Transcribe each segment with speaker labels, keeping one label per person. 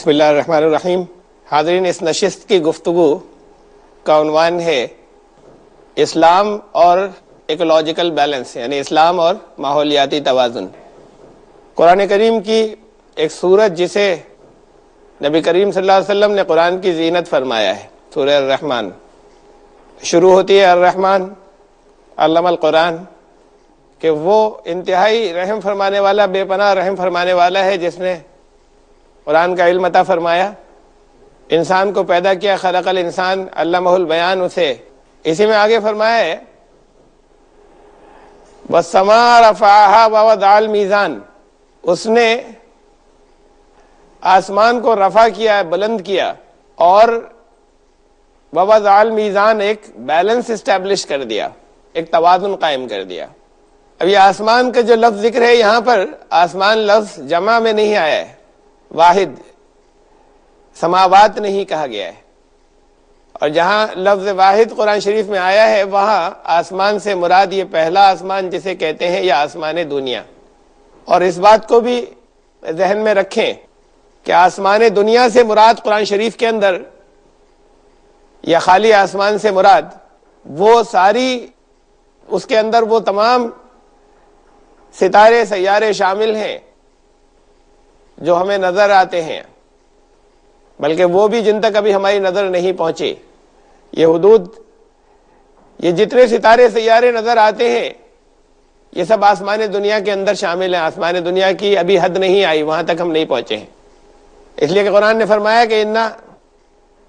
Speaker 1: بسم اللہ الرحمن الرحیم. حاضرین، اس نشست کی گفتگو کا عنوان ہے اسلام اور ایکولوجیکل بیلنس، یعنی اسلام اور ماحولیاتی توازن. قرآن کریم کی ایک سورت جسے نبی کریم صلی اللہ علیہ وسلم نے قرآن کی زینت فرمایا ہے، سورہ الرحمن. شروع ہوتی ہے الرحمن علم القرآن، کہ وہ انتہائی رحم فرمانے والا، بے پناہ رحم فرمانے والا ہے جس نے قرآن کا علم عطا فرمایا، انسان کو پیدا کیا، خلق الانسان علمہ البیان. اسے اسی میں آگے فرمایا ہے والسماء رفعہا ووضع المیزان، اس نے آسمان کو رفع کیا، بلند کیا، اور ووضع المیزان، ایک بیلنس اسٹیبلش کر دیا، ایک توازن قائم کر دیا. اب یہ آسمان کا جو لفظ ذکر ہے، یہاں پر آسمان لفظ جمع میں نہیں آیا ہے، واحد سماوات نہیں کہا گیا ہے. اور جہاں لفظ واحد قرآن شریف میں آیا ہے، وہاں آسمان سے مراد یہ پہلا آسمان جسے کہتے ہیں، یا آسمان دنیا. اور اس بات کو بھی ذہن میں رکھیں کہ آسمان دنیا سے مراد قرآن شریف کے اندر، یا خالی آسمان سے مراد وہ ساری، اس کے اندر وہ تمام ستارے سیارے شامل ہیں جو ہمیں نظر آتے ہیں، بلکہ وہ بھی جن تک ابھی ہماری نظر نہیں پہنچی. یہ حدود، یہ جتنے ستارے سیارے نظر آتے ہیں، یہ سب آسمان دنیا کے اندر شامل ہیں. آسمان دنیا کی ابھی حد نہیں آئی، وہاں تک ہم نہیں پہنچے ہیں. اس لیے کہ قرآن نے فرمایا کہ انا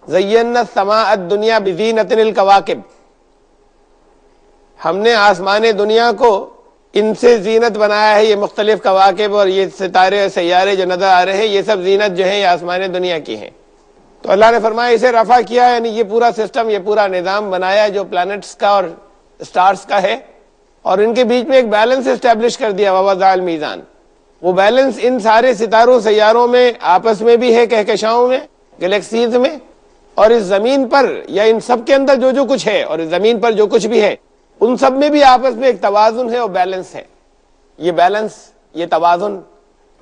Speaker 1: زینا السماء الدنیا بزینۃ الکواکب، ہم نے آسمان دنیا کو ان سے زینت بنایا ہے. یہ مختلف کواکب اور یہ ستارے سیارے جو نظر آ رہے ہیں، یہ سب زینت جو ہے یہ آسمان دنیا کی ہیں. تو اللہ نے فرمایا اسے رفع کیا، یعنی یہ پورا سسٹم، یہ پورا نظام بنایا جو پلانٹس کا اور سٹارز کا ہے، اور ان کے بیچ میں ایک بیلنس اسٹیبلش کر دیا، ووضع المیزان. وہ بیلنس ان سارے ستاروں سیاروں میں آپس میں بھی ہے، کہکشاؤں میں، گلیکسیز میں، اور اس زمین پر، یا ان سب کے اندر جو کچھ ہے، اور اس زمین پر جو کچھ بھی ہے، ان سب میں بھی آپس میں ایک توازن ہے اور بیلنس ہے. یہ بیلنس، یہ توازن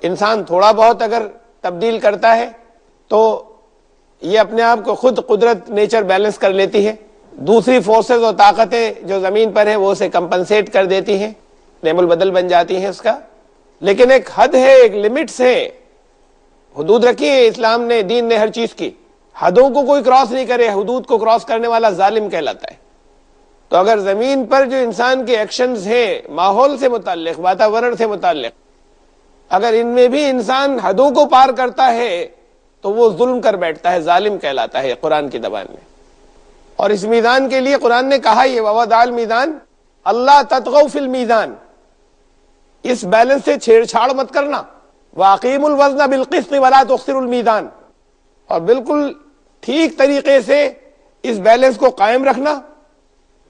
Speaker 1: انسان تھوڑا بہت اگر تبدیل کرتا ہے تو یہ اپنے آپ کو خود قدرت، نیچر بیلنس کر لیتی ہے. دوسری فورسز اور طاقتیں جو زمین پر ہیں وہ اسے کمپنسیٹ کر دیتی ہیں، نعم البدل بن جاتی ہیں اس کا. لیکن ایک حد ہے، ایک لمٹس ہے، حدود رکھی ہے اسلام نے، دین نے ہر چیز کی. حدوں کو کوئی کراس نہیں کرے، حدود کو کراس کرنے والا ظالم کہلاتا ہے. تو اگر زمین پر جو انسان کے ایکشنز ہیں، ماحول سے متعلق، واتاورن سے متعلق، اگر ان میں بھی انسان حدوں کو پار کرتا ہے تو وہ ظلم کر بیٹھتا ہے، ظالم کہلاتا ہے قرآن کی زبان میں. اور اس میزان کے لیے قرآن نے کہا، یہ ووضع المیزان اللہ تطغوا فی المیزان، اس بیلنس سے چھیڑ چھاڑ مت کرنا. واقیموا الوزن بالقسط ولا تخسروا المیزان، اور بالکل ٹھیک طریقے سے اس بیلنس کو قائم رکھنا،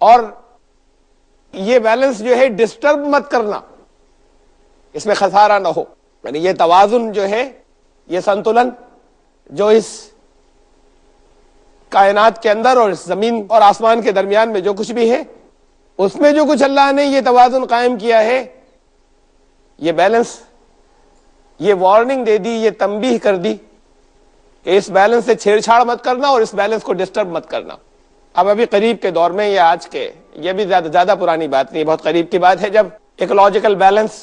Speaker 1: اور یہ بیلنس جو ہے ڈسٹرب مت کرنا، اس میں خسارہ نہ ہو. یعنی یہ توازن جو ہے، یہ سنتولن جو اس کائنات کے اندر اور اس زمین اور آسمان کے درمیان میں جو کچھ بھی ہے، اس میں جو کچھ اللہ نے یہ توازن قائم کیا ہے، یہ بیلنس، یہ وارننگ دے دی، یہ تنبیہ کر دی کہ اس بیلنس سے چھیڑ چھاڑ مت کرنا اور اس بیلنس کو ڈسٹرب مت کرنا. اب ابھی قریب کے دور میں، یا آج کے، یہ بھی زیادہ پرانی بات نہیں، بہت قریب کی بات ہے، جب ایکولوجیکل بیلنس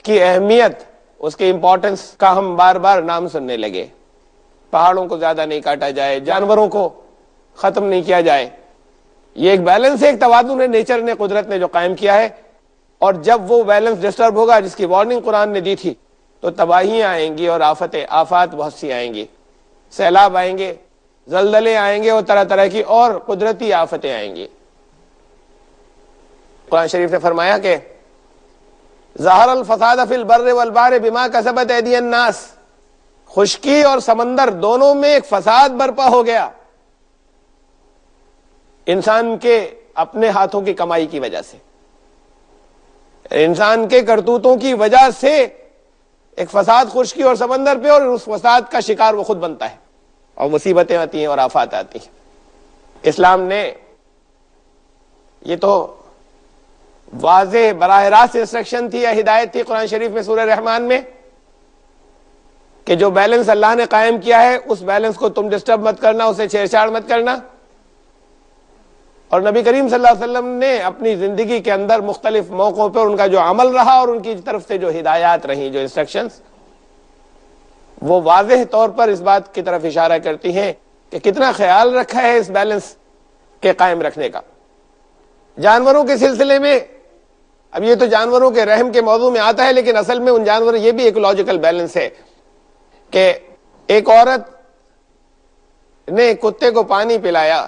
Speaker 1: کی اہمیت، اس کی امپورٹنس کا ہم بار بار نام سننے لگے. پہاڑوں کو زیادہ نہیں کاٹا جائے، جانوروں کو ختم نہیں کیا جائے. یہ ایک بیلنس ہے، ایک توازن ہے، نیچر نے، قدرت نے جو قائم کیا ہے. اور جب وہ بیلنس ڈسٹرب ہوگا، جس کی وارننگ قرآن نے دی تھی، تو تباہیاں آئیں گی اور آفات بہت سی آئیں گی. سیلاب آئیں گے، زلزلے آئیں گے، اور طرح طرح کی اور قدرتی آفتیں آئیں گی. قرآن شریف نے فرمایا کہ ظہر الفساد فی البر والبحر بما کسبت ایدی الناس، خشکی اور سمندر دونوں میں ایک فساد برپا ہو گیا انسان کے اپنے ہاتھوں کی کمائی کی وجہ سے. انسان کے کرتوتوں کی وجہ سے ایک فساد خشکی اور سمندر پہ، اور اس فساد کا شکار وہ خود بنتا ہے، اور مصیبتیں آتی ہیں اور آفات آتی ہیں. اسلام نے، یہ تو واضح براہ راست انسٹرکشن تھی یا ہدایت تھی قرآن شریف میں سورہ رحمان میں کہ جو بیلنس اللہ نے قائم کیا ہے اس بیلنس کو تم ڈسٹرب مت کرنا، اسے چھیڑ چھاڑ مت کرنا. اور نبی کریم صلی اللہ علیہ وسلم نے اپنی زندگی کے اندر مختلف موقعوں پر ان کا جو عمل رہا اور ان کی طرف سے جو ہدایات رہیں، جو انسٹرکشنز، وہ واضح طور پر اس بات کی طرف اشارہ کرتی ہیں کہ کتنا خیال رکھا ہے اس بیلنس کے قائم رکھنے کا. جانوروں کے سلسلے میں، اب یہ تو جانوروں کے رحم کے موضوع میں آتا ہے، لیکن اصل میں ان جانوروں یہ بھی ایک لاجیکل بیلنس ہے کہ ایک عورت نے کتے کو پانی پلایا،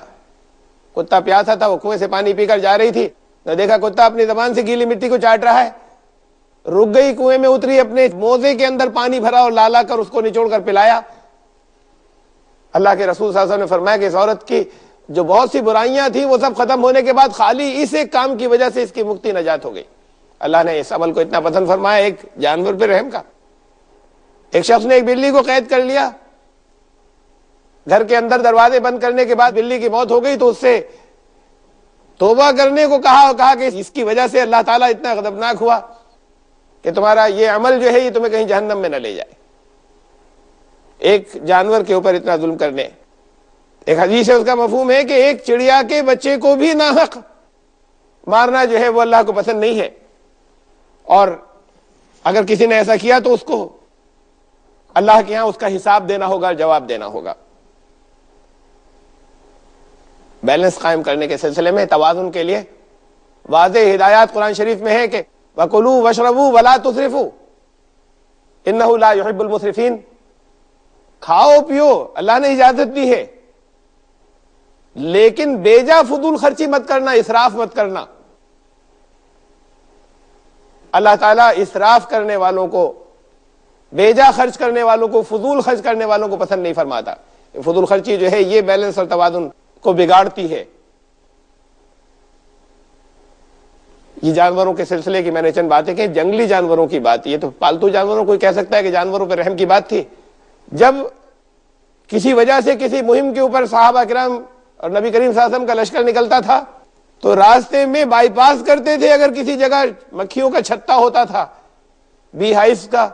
Speaker 1: کتا پیاسا تھا، وہ کنویں سے پانی پی کر جا رہی تھی، نہ دیکھا کتا اپنی زبان سے گیلی مٹی کو چاٹ رہا ہے، رک گئی، کنویں میں اتری، اپنے موزے کے اندر پانی بھرا اور لا کر اس کو نچوڑ کر پلایا. اللہ کے رسول صلی اللہ علیہ وسلم نے فرمایا کہ اس عورت کی جو بہت سی برائیاں تھیں وہ سب ختم ہونے کے بعد خالی اس ایک کام کی وجہ سے اس کی مکتی نجات ہو گئی. اللہ نے اس عمل کو اتنا پسند فرمایا ایک جانور پہ رحم کا. ایک شخص نے ایک بلی کو قید کر لیا، گھر کے اندر دروازے بند کرنے کے بعد بلی کی موت ہو گئی تو اس سے توبہ کرنے کو کہا کہ اس کی وجہ سے اللہ تعالیٰ اتنا غضبناک ہوا کہ تمہارا یہ عمل جو ہے یہ تمہیں کہیں جہنم میں نہ لے جائے. ایک جانور کے اوپر اتنا ظلم کرنے. ایک حدیث ہے، اس کا مفہوم ہے کہ ایک چڑیا کے بچے کو بھی ناحق مارنا جو ہے وہ اللہ کو پسند نہیں ہے، اور اگر کسی نے ایسا کیا تو اس کو اللہ کے ہاں اس کا حساب دینا ہوگا، جواب دینا ہوگا. بیلنس قائم کرنے کے سلسلے میں توازن کے لیے واضح ہدایات قرآن شریف میں ہے کہ وَكُلُوا وَاشْرَبُوا وَلَا تُسْرِفُوا إِنَّهُ لَا يُحِبُّ الْمُسْرِفِينَ. کھاؤ پیو، اللہ نے اجازت دی ہے، لیکن بیجا فضول خرچی مت کرنا، اسراف مت کرنا. اللہ تعالیٰ اسراف کرنے والوں کو، بیجا خرچ کرنے والوں کو، فضول خرچ کرنے والوں کو پسند نہیں فرماتا. فضول خرچی جو ہے یہ بیلنس اور توازن کو بگاڑتی ہے. یہ جانوروں کے سلسلے کی میں نے چند باتیں کہ جنگلی جانوروں کی بات، یہ تو پالتو جانوروں کوئی کہہ سکتا ہے کہ جانوروں پہ رحم کی بات تھی. جب کسی وجہ سے کسی مہم کے اوپر صحابہ کرام اور نبی کریم صلی اللہ علیہ وسلم کا لشکر نکلتا تھا تو راستے میں بائی پاس کرتے تھے. اگر کسی جگہ مکھیوں کا چھتا ہوتا تھا، بی ہائیوز کا،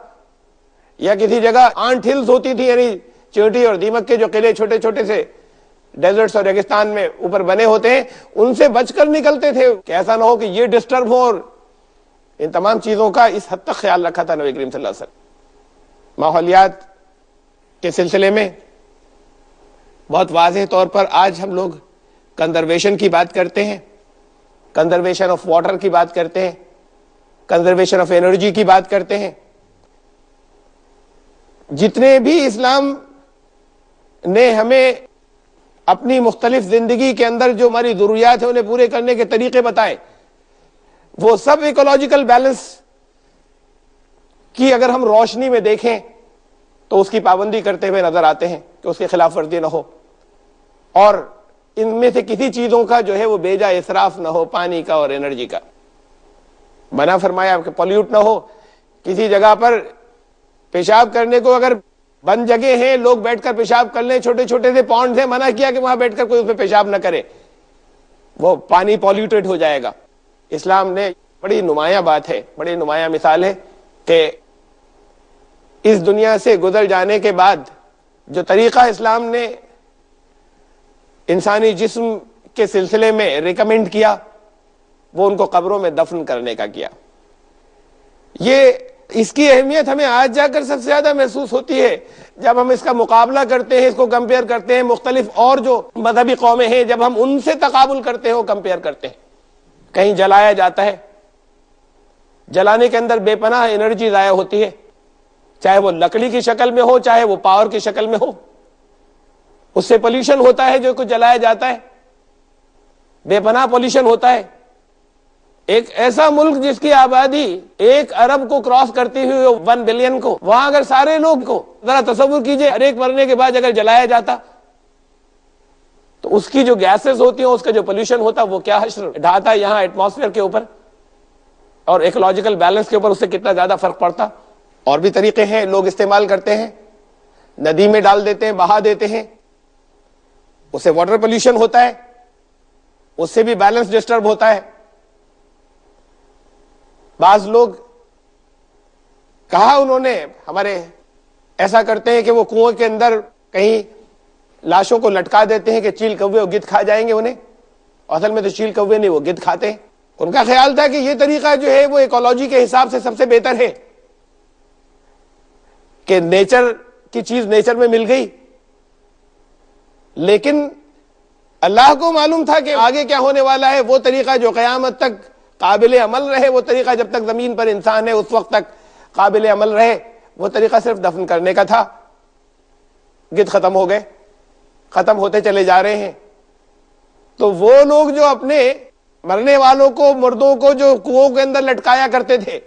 Speaker 1: یا کسی جگہ آنٹ ہلز ہوتی تھی، یعنی چیونٹی اور دیمک کے جو قلعے چھوٹے چھوٹے سے ڈیزرٹس اور ریگستان میں اوپر بنے ہوتے ہیں، ان سے بچ کر نکلتے تھے کہ ایسا نہ ہو کہ یہ ڈسٹرب ہو. اور ان تمام چیزوں کا اس حد تک خیال رکھا تھا نبی کریم صلی اللہ علیہ وسلم. ماحولیات کے سلسلے میں بہت واضح طور پر آج ہم لوگ کنزرویشن کی بات کرتے ہیں، کنزرویشن آف واٹر کی بات کرتے ہیں، کنزرویشن آف انرجی کی بات کرتے ہیں. جتنے بھی اسلام نے ہمیں اپنی مختلف زندگی کے اندر جو ہماری ضروریات ہیں انہیں پورے کرنے کے طریقے بتائے، وہ سب ایکولوجیکل بیلنس کی اگر ہم روشنی میں دیکھیں تو اس کی پابندی کرتے ہوئے نظر آتے ہیں کہ اس کی خلاف ورزی نہ ہو، اور ان میں سے کسی چیزوں کا جو ہے وہ بیجا اسراف نہ ہو، پانی کا اور انرجی کا. منع فرمایا کہ پولیوٹ نہ ہو. کسی جگہ پر پیشاب کرنے کو اگر بند جگہ ہیں، لوگ بیٹھ کر پیشاب کر لیں، چھوٹے چھوٹے سے پونڈز ہیں، منع کیا کہ وہاں بیٹھ کر کوئی اس میں پیشاب نہ کرے، وہ پانی پولیوٹڈ ہو جائے گا. اسلام نے بڑی نمایاں بات ہے، بڑی نمایاں مثال ہے کہ اس دنیا سے گزر جانے کے بعد جو طریقہ اسلام نے انسانی جسم کے سلسلے میں ریکمینڈ کیا وہ ان کو قبروں میں دفن کرنے کا کیا. یہ اس کی اہمیت ہمیں آج جا کر سب سے زیادہ محسوس ہوتی ہے جب ہم اس کا مقابلہ کرتے ہیں، اس کو کمپیئر کرتے ہیں مختلف اور جو مذہبی قومیں ہیں، جب ہم ان سے تقابل کرتے ہیں، کمپیئر کرتے ہیں. کہیں جلایا جاتا ہے، جلانے کے اندر بے پناہ انرجی ضائع ہوتی ہے، چاہے وہ لکڑی کی شکل میں ہو، چاہے وہ پاور کی شکل میں ہو. اس سے پولیوشن ہوتا ہے جو کچھ جلایا جاتا ہے، بے پناہ پولیوشن ہوتا ہے. ایک ایسا ملک جس کی آبادی 1 ارب کو کراس کرتی ہوئی 1 بلین کو، وہاں اگر سارے لوگ کو ذرا تصور کیجئے ہر ایک مرنے کے بعد اگر جلایا جاتا تو اس کی جو گیسز ہوتی ہیں، اس کا جو پولیوشن ہوتا وہ کیا حشر ڈھاتا یہاں ایٹماسفیئر کے اوپر، اور ایکولوجیکل بیلنس کے اوپر اس سے کتنا زیادہ فرق پڑتا. اور بھی طریقے ہیں لوگ استعمال کرتے ہیں، ندی میں ڈال دیتے ہیں، بہا دیتے ہیں، اس سے واٹر پولیوشن ہوتا ہے، اس سے بھی بیلنس ڈسٹرب ہوتا ہے. بعض لوگ کہا انہوں نے، ہمارے ایسا کرتے ہیں کہ وہ کنویں کے اندر کہیں لاشوں کو لٹکا دیتے ہیں کہ چیل کوے اور گدھ کھا جائیں گے انہیں، اصل میں تو چیل کوے نہیں، وہ گدھ کھاتے ہیں۔ ان کا خیال تھا کہ یہ طریقہ جو ہے وہ ایکولوجی کے حساب سے سب سے بہتر ہے کہ نیچر کی چیز نیچر میں مل گئی، لیکن اللہ کو معلوم تھا کہ آگے کیا ہونے والا ہے۔ وہ طریقہ جو قیامت تک قابل عمل رہے، وہ طریقہ جب تک زمین پر انسان ہے اس وقت تک قابل عمل رہے، وہ طریقہ صرف دفن کرنے کا تھا۔ گدھ ختم ہو گئے، ختم ہوتے چلے جا رہے ہیں۔ تو وہ لوگ جو اپنے مرنے والوں کو، مردوں کو جو کنووں کے اندر لٹکایا کرتے تھے،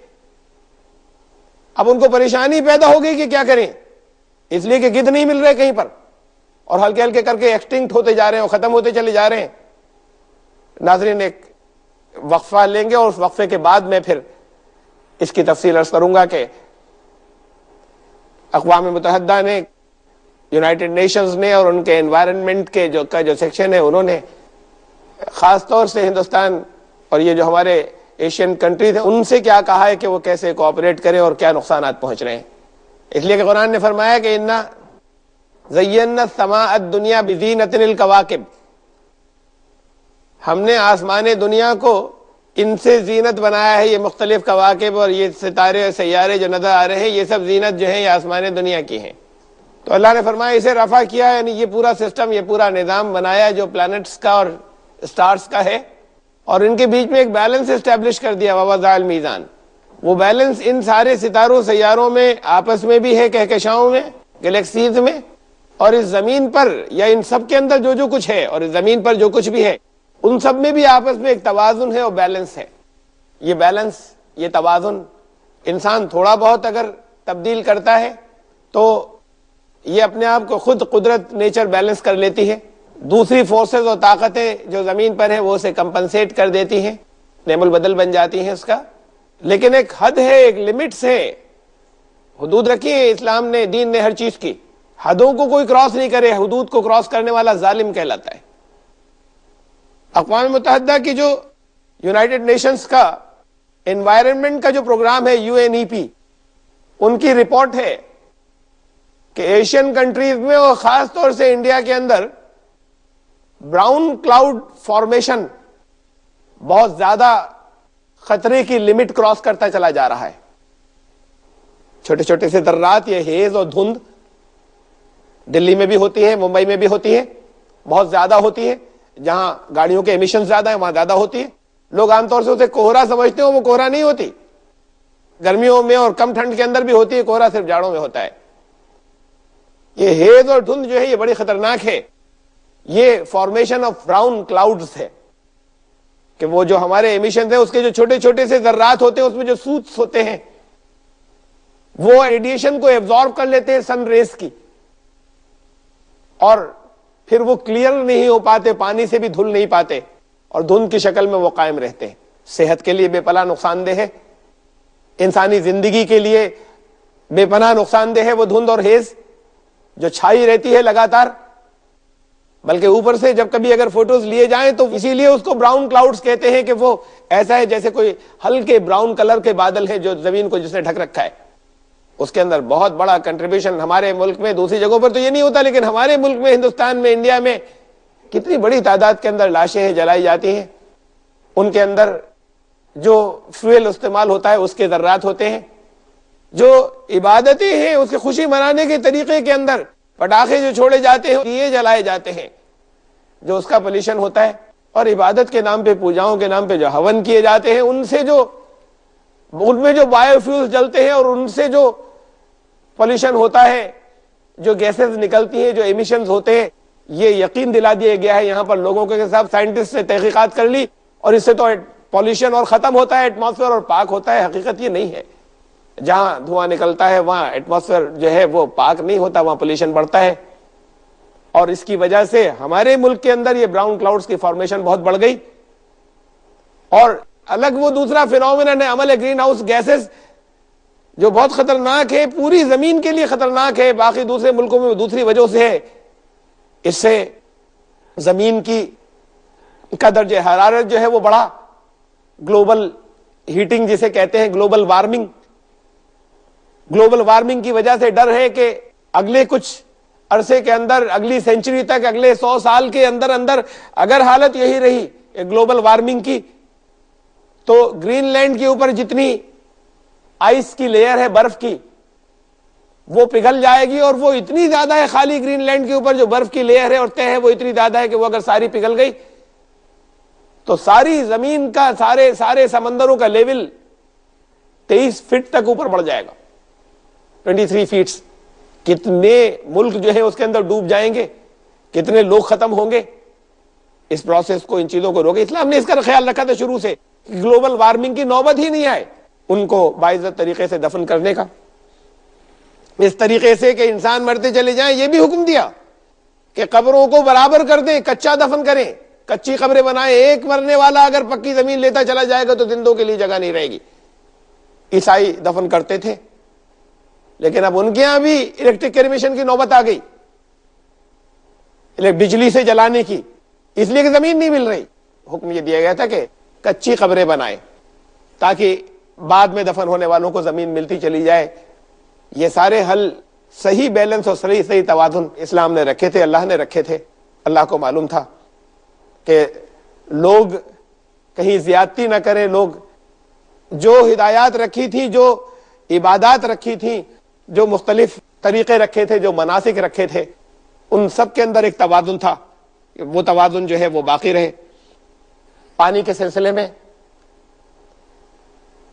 Speaker 1: اب ان کو پریشانی پیدا ہو گئی کہ کیا کریں، اس لیے کہ گدھ نہیں مل رہے کہیں پر، اور ہلکے ہلکے کر کے ایکسٹنکٹ ہوتے جا رہے ہیں اور ختم ہوتے چلے جا رہے ہیں۔ ناظرین ایک وقفہ لیں گے اور اس وقفے کے بعد میں پھر اس کی تفصیل عرض کروں گا کہ اقوام متحدہ نے، یونائٹڈ نیشنز نے اور ان کے انوائرنمنٹ کے جو سیکشن ہے، انہوں نے خاص طور سے ہندوستان اور یہ جو ہمارے ایشین کنٹریز ہیں ان سے کیا کہا ہے کہ وہ کیسے کوآپریٹ کریں اور کیا نقصانات پہنچ رہے ہیں۔ اس لیے کہ قرآن نے فرمایا کہ انا زینا السماء الدنیا بزینۃ الکواکب، ہم نے آسمان دنیا کو ان سے زینت بنایا ہے، یہ مختلف کواکب اور یہ ستارے اور سیارے جو نظر آ رہے ہیں، یہ سب زینت جو ہے یہ آسمان دنیا کی ہیں۔ تو اللہ نے فرمایا اسے رفع کیا، یعنی یہ پورا سسٹم، یہ پورا نظام بنایا جو پلانٹس کا اور سٹارز کا ہے، اور ان کے بیچ میں ایک بیلنس اسٹیبلش کر دیا، ووضع المیزان۔ وہ بیلنس ان سارے ستاروں سیاروں میں آپس میں بھی ہے، کہکشاؤں میں، گلیکسیز میں، اور اس زمین پر یا ان سب کے اندر جو کچھ ہے، اور اس زمین پر جو کچھ بھی ہے ان سب میں بھی آپس میں ایک توازن ہے اور بیلنس ہے۔ یہ بیلنس، یہ توازن انسان تھوڑا بہت اگر تبدیل کرتا ہے تو یہ اپنے آپ کو خود قدرت، نیچر بیلنس کر لیتی ہے۔ دوسری فورسز اور طاقتیں جو زمین پر ہیں وہ اسے کمپنسیٹ کر دیتی ہیں، نعم البدل بن جاتی ہیں اس کا۔ لیکن ایک حد ہے، ایک لمٹس ہے، حدود رکھی ہے اسلام نے، دین نے ہر چیز کی۔ حدوں کو کوئی کراس نہیں کرے، حدود کو کراس کرنے والا ظالم کہلاتا ہے۔ اقوام متحدہ کی جو یونائٹڈ نیشنز کا انوائرنمنٹ کا جو پروگرام ہے UNEP، ان کی رپورٹ ہے کہ ایشین کنٹریز میں اور خاص طور سے انڈیا کے اندر براؤن کلاؤڈ فارمیشن بہت زیادہ خطرے کی لمٹ کراس کرتا چلا جا رہا ہے۔ چھوٹے چھوٹے سے ذرات، یہ ہیز اور دھند دلی میں بھی ہوتی ہے، ممبئی میں بھی ہوتی ہے، بہت زیادہ ہوتی ہے، جہاں گاڑیوں کے ایمیشن زیادہ ہیں وہاں زیادہ ہوتی ہے۔ لوگ عام طور سے اسے کوہرا سمجھتے ہیں، وہ کوہرا نہیں ہوتی، گرمیوں میں اور کم ٹھنڈ کے اندر بھی ہوتی ہے، کوہرا صرف جاڑوں میں ہوتا ہے۔ یہ ہیز اور دھند جو ہے یہ بڑی خطرناک ہے، یہ فارمیشن آف براؤن کلاؤڈز ہے، کہ وہ جو ہمارے ایمیشن ہیں اس کے جو چھوٹے چھوٹے سے ذرات ہوتے ہیں اس میں جو سوٹس ہوتے ہیں وہ ریڈیشن کو ایبزارب کر لیتے ہیں سن ریز کی، اور پھر وہ کلیئر نہیں ہو پاتے، پانی سے بھی دھل نہیں پاتے، اور دھند کی شکل میں وہ قائم رہتے ہیں۔ صحت کے لیے بے پناہ نقصان دہ ہے، انسانی زندگی کے لیے بے پناہ نقصان دہ ہے وہ دھند اور ہیز جو چھائی رہتی ہے لگاتار۔ بلکہ اوپر سے جب کبھی اگر فوٹوز لیے جائیں تو اسی لیے اس کو براؤن کلاؤڈز کہتے ہیں کہ وہ ایسا ہے جیسے کوئی ہلکے براؤن کلر کے بادل ہیں جو زمین کو جس نے ڈھک رکھا ہے۔ اس کے اندر بہت بڑا کنٹریبیوشن ہمارے ملک میں، دوسری جگہوں پر تو یہ نہیں ہوتا، لیکن ہمارے ملک میں، ہندوستان میں، انڈیا میں کتنی بڑی تعداد کے اندر لاشیں ہیں جلائی جاتی ہیں، ان کے اندر جو فیول استعمال ہوتا ہے اس کے ذرات ہوتے ہیں، جو عبادتیں ہیں اس کی خوشی منانے کے طریقے کے اندر پٹاخے جو چھوڑے جاتے ہیں، یہ جلائے جاتے ہیں، جو اس کا پولیوشن ہوتا ہے، اور عبادت کے نام پہ، پوجاؤں کے نام پہ جو ہون کیے جاتے ہیں، ان سے جو ان میں جو بایو فیولز جلتے ہیں اور ان سے جو پولیوشن ہوتا ہے، جو گیسز نکلتی ہیں، جو ایمیشنز ہوتے ہیں، یہ یقین دلا دیا گیا ہے یہاں پر لوگوں کے ساتھ، سائنٹسٹ نے تحقیقات کر لی، اور اس سے تو پولیوشن اور ختم ہوتا ہے، ایٹماسفیئر اور پاک ہوتا ہے۔ حقیقت یہ نہیں ہے، جہاں دھواں نکلتا ہے وہاں ایٹماسفیئر جو ہے وہ پاک نہیں ہوتا، وہاں پولیوشن بڑھتا ہے، اور اس کی وجہ سے ہمارے ملک کے اندر یہ براؤن کلاؤڈز کی فارمیشن بہت بڑھ گئی۔ اور الگ وہ دوسرا فینومینن ہے عمل گرین ہاؤس گیسز، جو بہت خطرناک ہے، پوری زمین کے لیے خطرناک ہے، باقی دوسرے ملکوں میں دوسری وجہ سے ہے۔ اس سے زمین کا درجہ حرارت جو ہے وہ بڑھا، گلوبل ہیٹنگ جسے کہتے ہیں، گلوبل وارمنگ، گلوبل وارمنگ کی وجہ سے ڈر ہے کہ اگلے کچھ عرصے کے اندر، اگلی سینچری تک، اگلے 100 سال کے اندر اگر حالت یہی رہی گلوبل وارمنگ کی تو گرین لینڈ کے اوپر جتنی آئس کی لیئر ہے برف کی وہ پگھل جائے گی، اور وہ اتنی زیادہ ہے خالی گرین لینڈ کے اوپر جو برف کی لیئر ہے اور طے ہے وہ اتنی زیادہ ہے کہ وہ اگر ساری پگھل گئی تو ساری زمین کا، سارے سمندروں کا لیول 23 فٹ تک اوپر بڑھ جائے گا، 23 فیٹس. کتنے ملک جو ہے اس کے اندر ڈوب جائیں گے، کتنے لوگ ختم ہوں گے. اس پروسیس کو، ان چیزوں کو روکے. اسلام نے اس کا خیال رکھا تھا شروع سے، گلوبل وارمنگ کی نوبت ہی نہیں آئے ان کو باعزت طریقے سے دفن کرنے کا. اس طریقے سے کہ انسان مرتے چلے جائیں، یہ بھی حکم دیا کہ قبروں کو برابر کر دیں، کچا دفن کریں، کچی قبریں بنائیں. ایک مرنے والا اگر پکی زمین لیتا چلا جائے گا تو زندوں کے لیے جگہ نہیں رہے گی. عیسائی دفن کرتے تھے، لیکن اب ان کے یہاں بھی الیکٹرک کریمیشن کی نوبت آ گئی، بجلی سے جلانے کی، اس لیے کہ زمین نہیں مل رہی. حکم یہ دیا گیا تھا کہ کچی قبریں بنائیں تاکہ بعد میں دفن ہونے والوں کو زمین ملتی چلی جائے. یہ سارے حل صحیح بیلنس اور صحیح توازن اسلام نے رکھے تھے، اللہ نے رکھے تھے. اللہ کو معلوم تھا کہ لوگ کہیں زیادتی نہ کریں. لوگ جو ہدایات رکھی تھی، جو عبادات رکھی تھی، جو مختلف طریقے رکھے تھے، جو مناسک رکھے تھے، ان سب کے اندر ایک توازن تھا. وہ توازن جو ہے وہ باقی رہے. پانی کے سلسلے میں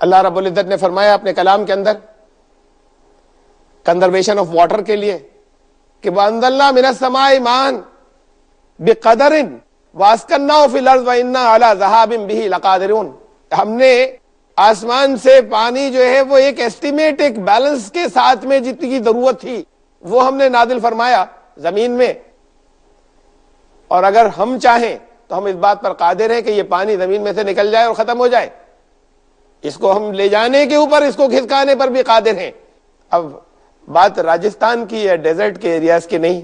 Speaker 1: اللہ رب العزت نے فرمایا اپنے کلام کے اندر کنزرویشن آف واٹر کے لیے کہ وَأَنزَلْنَا مِنَ السَّمَاءِ مَاءً بِقَدَرٍ وَأَسْكَنَّاهُ فِي الْأَرْضِ وَإِنَّا عَلَى ذَهَابٍ بِهِ لَقَادِرُونَ. ہم نے آسمان سے پانی جو ہے وہ ایک ایسٹیمیٹ، ایک بیلنس کے ساتھ میں جتنی ضرورت تھی وہ ہم نے نازل فرمایا زمین میں، اور اگر ہم چاہیں تو ہم اس بات پر قادر ہیں کہ یہ پانی زمین میں سے نکل جائے اور ختم ہو جائے. اس کو ہم لے جانے کے اوپر، اس کو کھسکانے پر بھی قادر ہیں. اب بات راجستھان کی یا ڈیزرٹ کے ایریاز کی نہیں،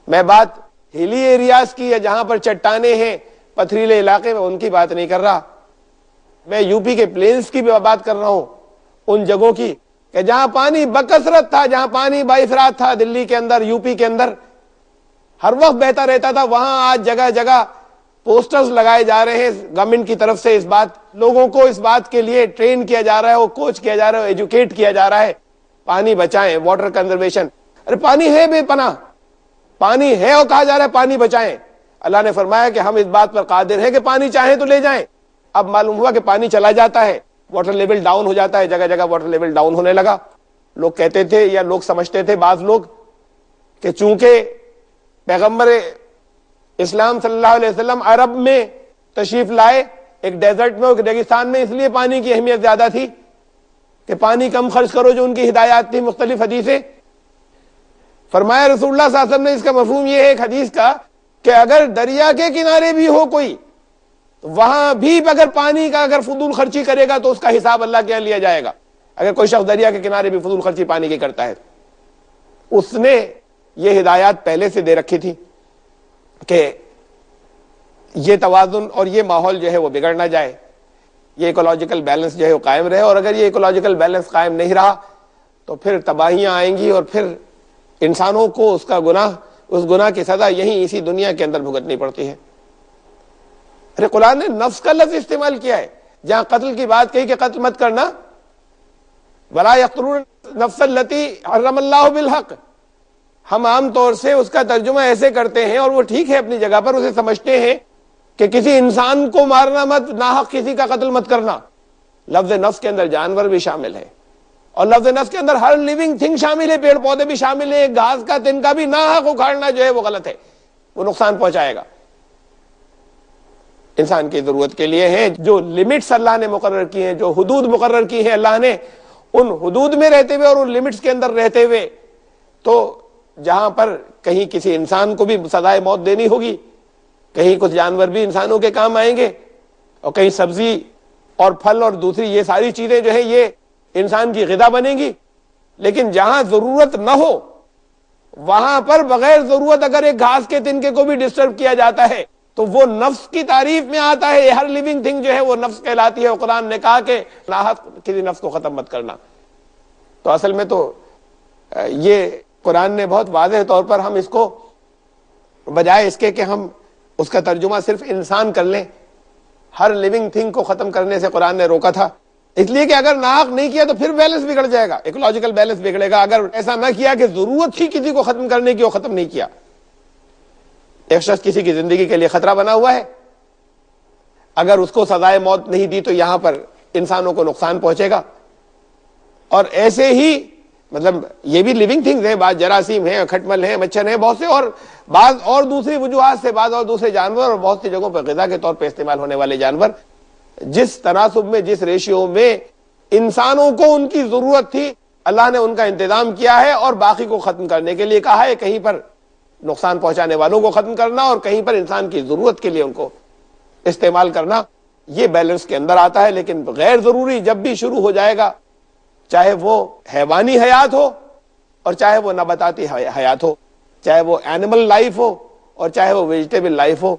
Speaker 1: میں بات ہلی ایریاز کی، یا جہاں پر چٹانیں ہیں، پتھریلے علاقے میں، ان کی بات نہیں کر رہا. میں یو پی کے پلینز کی بھی بات کر رہا ہوں، ان جگہوں کی کہ جہاں پانی بکثرت تھا، جہاں پانی باافراد تھا. دلی کے اندر، یو پی کے اندر ہر وقت بہتا رہتا تھا. وہاں آج جگہ جگہ پوسٹرز لگائے جا رہے ہیں گورنمنٹ کی طرف سے. لوگوں کو اس بات کے لیے ٹرین کیا جا رہا ہے، وہ کوچ کیا جا رہا ہے، ایجوکیٹ کیا جا رہا ہے. پانی بچائیں، واٹر کنزرویشن. ارے پانی ہے بے پناہ، پانی ہے اور کہا جا رہا ہے پانی بچائیں. اللہ نے فرمایا کہ ہم اس بات پر قادر ہیں کہ پانی چاہیں تو لے جائیں. اب معلوم ہوا کہ پانی چلا جاتا ہے، واٹر لیول ڈاؤن ہو جاتا ہے. جگہ جگہ واٹر لیول ڈاؤن ہونے لگا. لوگ کہتے تھے یا لوگ سمجھتے تھے بعض لوگ کہ چونکہ پیغمبر اسلام صلی اللہ علیہ وسلم عرب میں تشریف لائے، ایک ڈیزرٹ میں، ایک ریگستان میں، اس لیے پانی کی اہمیت زیادہ تھی کہ پانی کم خرچ کرو، جو ان کی ہدایات تھی مختلف حدیثیں. فرمایا رسول اللہ صلی اللہ علیہ وسلم نے اس کا مفہوم یہ ہے ایک حدیث کا کہ اگر دریا کے کنارے بھی ہو کوئی، تو وہاں بھی اگر پانی کا اگر فضول خرچی کرے گا تو اس کا حساب اللہ کے یہاں لیا جائے گا. اگر کوئی شخص دریا کے کنارے بھی فضول خرچی پانی کی کرتا ہے، اس نے یہ ہدایات پہلے سے دے رکھی تھی کہ یہ توازن اور یہ ماحول جو ہے وہ بگڑ نہ جائے، یہ ایکولوجیکل بیلنس جو ہے وہ قائم رہے. اور اگر یہ ایکولوجیکل بیلنس قائم نہیں رہا تو پھر تباہیاں آئیں گی، اور پھر انسانوں کو اس کا گناہ، اس گناہ کی سزا یہیں اسی دنیا کے اندر بھگتنی پڑتی ہے. ارے قرآن نے نفس کا لفظ استعمال کیا ہے، جہاں قتل کی بات کہی کہ قتل مت کرنا، وَلَا يَقْتُلُونَ النَّفْسَ الَّتِي حَرَّمَ اللَّهُ بِالْحَقِّ. ہم عام طور سے اس کا ترجمہ ایسے کرتے ہیں، اور وہ ٹھیک ہے اپنی جگہ پر، اسے سمجھتے ہیں کہ کسی انسان کو مارنا مت، ناحق کسی کا قتل مت کرنا. لفظ نفس کے اندر جانور بھی شامل ہے، اور لفظ نفس کے اندر ہر لیونگ تھنگ شامل ہے، پیڑ پودے بھی شامل ہیں. گھاس کا تنکا بھی ناحق اکھاڑنا جو ہے وہ غلط ہے، وہ نقصان پہنچائے گا. انسان کی ضرورت کے لیے ہیں جو لمٹس اللہ نے مقرر کی ہیں، جو حدود مقرر کی ہیں اللہ نے، ان حدود میں رہتے ہوئے اور ان لمٹس کے اندر رہتے ہوئے. تو جہاں پر کہیں کسی انسان کو بھی سزائے موت دینی ہوگی، کہیں کچھ جانور بھی انسانوں کے کام آئیں گے، اور کہیں سبزی اور پھل اور دوسری یہ ساری چیزیں جو ہے یہ انسان کی غذا بنیں گی. لیکن جہاں ضرورت نہ ہو وہاں پر بغیر ضرورت اگر ایک گھاس کے تنکے کو بھی ڈسٹرب کیا جاتا ہے تو وہ نفس کی تعریف میں آتا ہے. ہر لیونگ تھنگ جو ہے وہ نفس کہلاتی ہے. قرآن نے کہا کہ ناحق کسی نفس کو ختم مت کرنا. تو اصل میں تو یہ قرآن نے بہت واضح طور پر ہم اس کو بجائے اس کے کہ ہم اس کا ترجمہ صرف انسان کر لیں، ہر لیونگ تھنگ کو ختم کرنے سے قرآن نے روکا تھا، اس لیے کہ اگر ناحق نہیں کیا تو پھر بیلنس بگڑ جائے گا، ایکولوجیکل بیلنس بگڑے گا۔ اگر ایسا نہ کیا کہ ضرورت ہی کسی کو ختم کرنے کی، وہ ختم نہیں کیا۔ ایک شخص کسی کی زندگی کے لیے خطرہ بنا ہوا ہے، اگر اس کو سزائے موت نہیں دی تو یہاں پر انسانوں کو نقصان پہنچے گا۔ اور ایسے ہی مطلب یہ بھی لیونگ تھنگز ہیں، بعض جراثیم ہیں، کھٹمل ہیں، مچھر ہیں، بہت سے، اور بعض اور دوسری وجوہات سے بعض اور دوسرے جانور، اور بہت سی جگہوں پہ غذا کے طور پہ استعمال ہونے والے جانور، جس تناسب میں، جس ریشیو میں انسانوں کو ان کی ضرورت تھی، اللہ نے ان کا انتظام کیا ہے اور باقی کو ختم کرنے کے لیے کہا ہے، کہیں پر نقصان پہنچانے والوں کو ختم کرنا اور کہیں پر انسان کی ضرورت کے لیے ان کو استعمال کرنا، یہ بیلنس کے اندر آتا ہے۔ لیکن غیر ضروری جب بھی شروع ہو جائے گا، چاہے وہ حیوانی حیات ہو اور چاہے وہ نباتاتی حیات ہو، چاہے وہ اینیمل لائف ہو اور چاہے وہ ویجیٹیبل لائف ہو،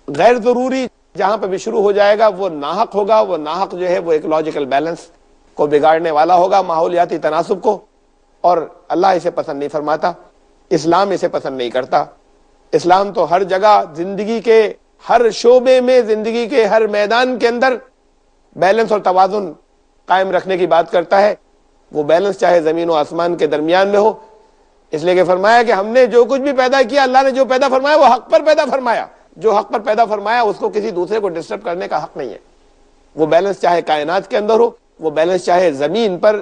Speaker 1: غیر ضروری جہاں پہ بھی شروع ہو جائے گا وہ ناحق ہوگا۔ وہ ناحق جو ہے وہ ایکولوجیکل بیلنس کو بگاڑنے والا ہوگا، ماحولیاتی تناسب کو، اور اللہ اسے پسند نہیں فرماتا، اسلام اسے پسند نہیں کرتا۔ اسلام تو ہر جگہ، زندگی کے ہر شعبے میں، زندگی کے ہر میدان کے اندر بیلنس اور توازن قائم رکھنے کی بات کرتا ہے۔ وہ بیلنس چاہے زمین و آسمان کے درمیان میں ہو، اس لیے کہ فرمایا کہ ہم نے جو کچھ بھی پیدا کیا، اللہ نے جو پیدا فرمایا وہ حق پر پیدا فرمایا، جو حق پر پیدا فرمایا اس کو کسی دوسرے کو ڈسٹرب کرنے کا حق نہیں ہے۔ وہ بیلنس چاہے کائنات کے اندر ہو، وہ بیلنس چاہے زمین پر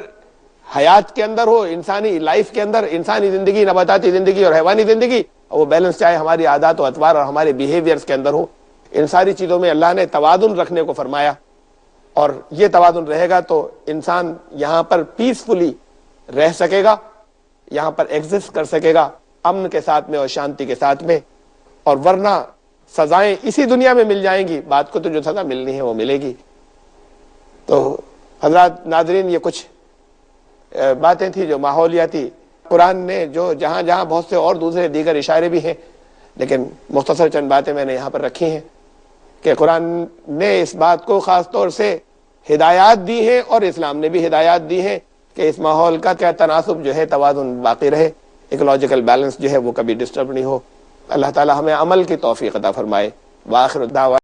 Speaker 1: حیات کے اندر ہو، انسانی لائف کے اندر، انسانی زندگی، نباتاتی زندگی اور حیوانی زندگی، اور وہ بیلنس چاہے ہماری عادات و اطوار اور ہمارے بیہیویئرز کے اندر ہو۔ ان ساری چیزوں میں اللہ نے توازن رکھنے کو فرمایا، اور یہ توازن رہے گا تو انسان یہاں پر پیسفلی رہ سکے گا، یہاں پر ایگزسٹ کر سکے گا امن کے ساتھ میں اور شانتی کے ساتھ میں۔ اور ورنہ سزائیں اسی دنیا میں مل جائیں گی، بات کو تو جو سزا ملنی ہے وہ ملے گی۔ تو حضرات ناظرین، یہ کچھ باتیں تھیں جو ماحولیاتی، قرآن نے جو جہاں جہاں بہت سے اور دوسرے دیگر اشارے بھی ہیں، لیکن مختصر چند باتیں میں نے یہاں پر رکھی ہیں کہ قرآن نے اس بات کو خاص طور سے ہدایات دی ہیں، اور اسلام نے بھی ہدایات دی ہیں کہ اس ماحول کا کیا تناسب جو ہے، توازن باقی رہے، ایکولوجیکل بیلنس جو ہے وہ کبھی ڈسٹرب نہیں ہو۔ اللہ تعالی ہمیں عمل کی توفیق عطا فرمائے۔ وآخر الدعوات